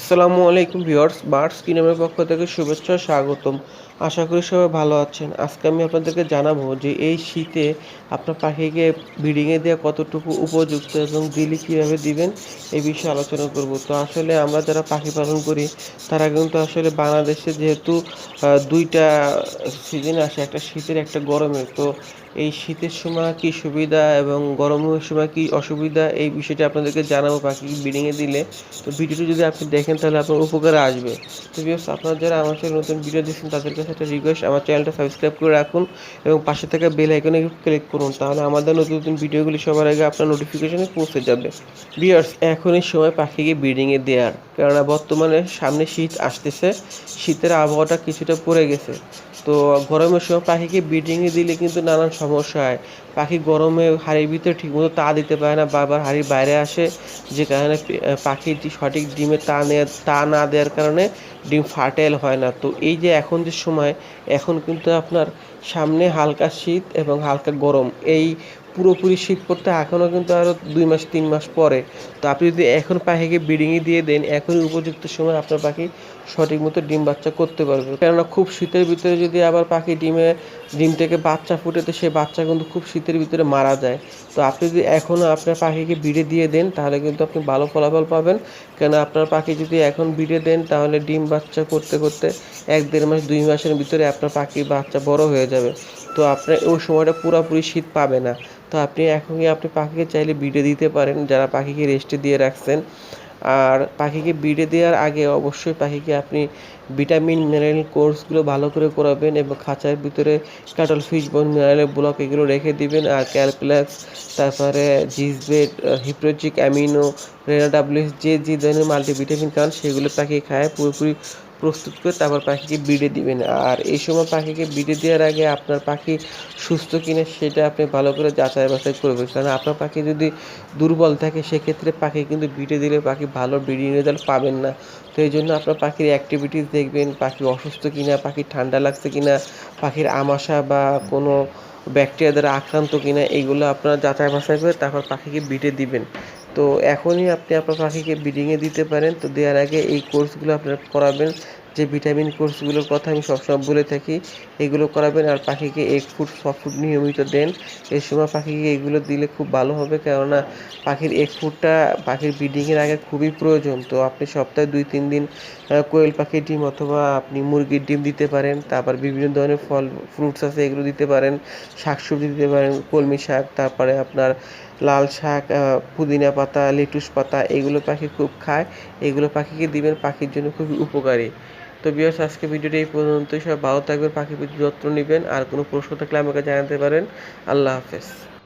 আসসালামু আলাইকুম viewers, birds কিনেমের পক্ষ থেকে শুভেচ্ছা ও স্বাগতম। আশা করি সবাই ভালো আছেন। আজকে আমি আপনাদেরকে জানাবো যে এই শীতে আপনার পাখিকে ব্রিডিংয়ে দেওয়া কতটুকু উপযুক্ত এবং দিলে কীভাবে দিবেন এই বিষয়ে আলোচনা করব। তো আসলে আমরা যারা পাখি পালন করি তারা কিন্তু আসলে বাংলাদেশে যেহেতু ২টা সিজন আসে, একটা শীতের একটা গরমের। তো এই শীতের সময় কী সুবিধা এবং গরমের সময় কী অসুবিধা এই বিষয়টি আপনাদেরকে জানাবো পাখি ব্রিডিংয়ে দিলে। তো ভিডিওটি যদি আপনি দেখেন তাহলে আপনার উপকারে আসবে। তো ভিউয়ার্স, আপনারা যারা আমার চ্যানেলে নতুন ভিডিও দেখছেন তাদের কাছে একটা রিকোয়েস্ট, আমার চ্যানেলটা সাবস্ক্রাইব করে রাখুন এবং পাশে থাকা বেল আইকনে ক্লিক করুন, তাহলে আমাদের নতুন নতুন ভিডিওগুলি সবার আগে আপনার নোটিফিকেশনে পৌঁছে যাবে। ভিউয়ার্স, এখনই সময় পাখিকে ব্রিডিংয়ে দেওয়ার, কেননা বর্তমানে সামনে শীত আসতেছে, শীতের আবহাওয়াটা কিছুটা পড়ে গেছে। তো গরমের সময় পাখিকে ব্রিডিংয়ে দিলে কিন্তু নানান সমস্যা হয়। পাখি গরমে হাঁড়ির ভিতরে ঠিকমতো তা দিতে পারে না, বারবার হাঁড়ির বাইরে আসে, যে কারণে পাখিটি সঠিক ডিমে তা না দেওয়ার কারণে ডিম ফার্টাইল হয় না। তো এই যে এখন যে সময়, এখন কিন্তু আপনার সামনে হালকা শীত এবং হালকা গরম, এই পুরোপুরি শীত পড়তে এখনও কিন্তু আরও ২ মাস ৩ মাস পরে। তো আপনি যদি এখন পাখিকে ব্রিডিংয়ে দিয়ে দেন, এখনই উপযুক্ত সময় আপনার পাখি সঠিক মতো ডিম বাচ্চা করতে পারবে। কেননা খুব শীতের ভিতরে যদি আবার পাখি ডিম থেকে বাচ্চা ফুটে, তো সেই বাচ্চা কিন্তু খুব শীতের ভিতরে মারা যায়। তো আপনি যদি এখনও আপনার পাখিকে বিড়ে দিয়ে দেন তাহলে কিন্তু আপনি ভালো ফলাফল পাবেন। কেন আপনার পাখি যদি এখন বিড়ে দেন তাহলে ডিম বাচ্চা করতে করতে ১-১.৫ মাস ২ মাসের ভিতরে আপনার পাখির বাচ্চা বড় হয়ে যাবে। তো আপনার ওই সময়টা পুরোপুরি শীত পাবে না। তো আপনি এখনই আপনি পাখিকে চাইলে বিড়ে দিতে পারেন, যারা পাখিকে রেস্টে দিয়ে রাখছেন। আর পাখিকে বিড়ে দেওয়ার আগে অবশ্যই পাখিকে আপনি ভিটামিন মিনারেল কোর্সগুলো ভালো করে করাবেন এবং খাঁচার ভিতরে কাটল ফিশ বোন মিনারেল ব্লক এগুলো রেখে দিবেন। আর ক্যালকুলাস, তারপরে জিসবেট, হিপ্রোজিক অ্যামিনো, রেনাডাব্লিউএস, যে ধরনের মাল্টিভিটামিন খান সেগুলো পাখি খায় পুরোপুরি প্রস্তুত করে তারপর পাখিকে বিড়ে দিবেন। আর এই সময় পাখিকে বিড়ে দেওয়ার আগে আপনার পাখি সুস্থ কিনা সেটা আপনি ভালো করে যাচাই বাছাই করবেন, কারণ আপনার পাখি যদি দুর্বল থাকে সেক্ষেত্রে পাখি কিন্তু বিড়ে দিলে পাখি ভালো ব্রিডিং রেজাল্ট পাবেন না। তো এই জন্য আপনার পাখির অ্যাক্টিভিটিস দেখবেন, পাখি অসুস্থ কিনা, পাখির ঠান্ডা লাগছে কিনা, পাখির আমাশা বা কোনো ব্যাকটেরিয়া দ্বারা আক্রান্ত কিনা, এইগুলো আপনারা যাচাই বাছাই করে তারপর পাখিকে বিটে দিবেন। তো এখনই আপনি আপনার পাখিকে ব্রিডিংয়ে দিতে পারেন। তো দেওয়ার আগে এই কোর্সগুলো আপনারা করাবেন, যে ভিটামিন কোর্সগুলোর কথা আমি সবসময় বলে থাকি, এগুলো করাবেন। আর পাখিকে এগ ফুড, সফট ফুড নিয়মিত দেন। এই সময় পাখিকে এগুলো দিলে খুব ভালো হবে, কেননা পাখির এগ ফুডটা পাখির ব্রিডিংয়ের আগে খুবই প্রয়োজন। তো আপনি সপ্তাহে ২-৩ দিন কোয়েল পাখির ডিম অথবা আপনি মুরগির ডিম দিতে পারেন। তারপর বিভিন্ন ধরনের ফল ফ্রুটস আছে এগুলো দিতে পারেন, শাকসবজি দিতে পারেন, কলমি শাক, তারপরে আপনার লাল শাক, পুদিনা পাতা, লেটুস পাতা, এগুলো পাখি খুব খায়। এগুলো পাখিকে দিবেন, পাখির জন্য খুবই উপকারী। তো ভিউয়ার্স, আজকে ভিডিওটা এই পর্যন্তই। সবাই ভালো থাকবেন, পাখির প্রতি যত্ন নেবেন। আর কোনো প্রশ্ন থাকলে আমাকে জানাতে পারেন। আল্লাহ হাফেজ।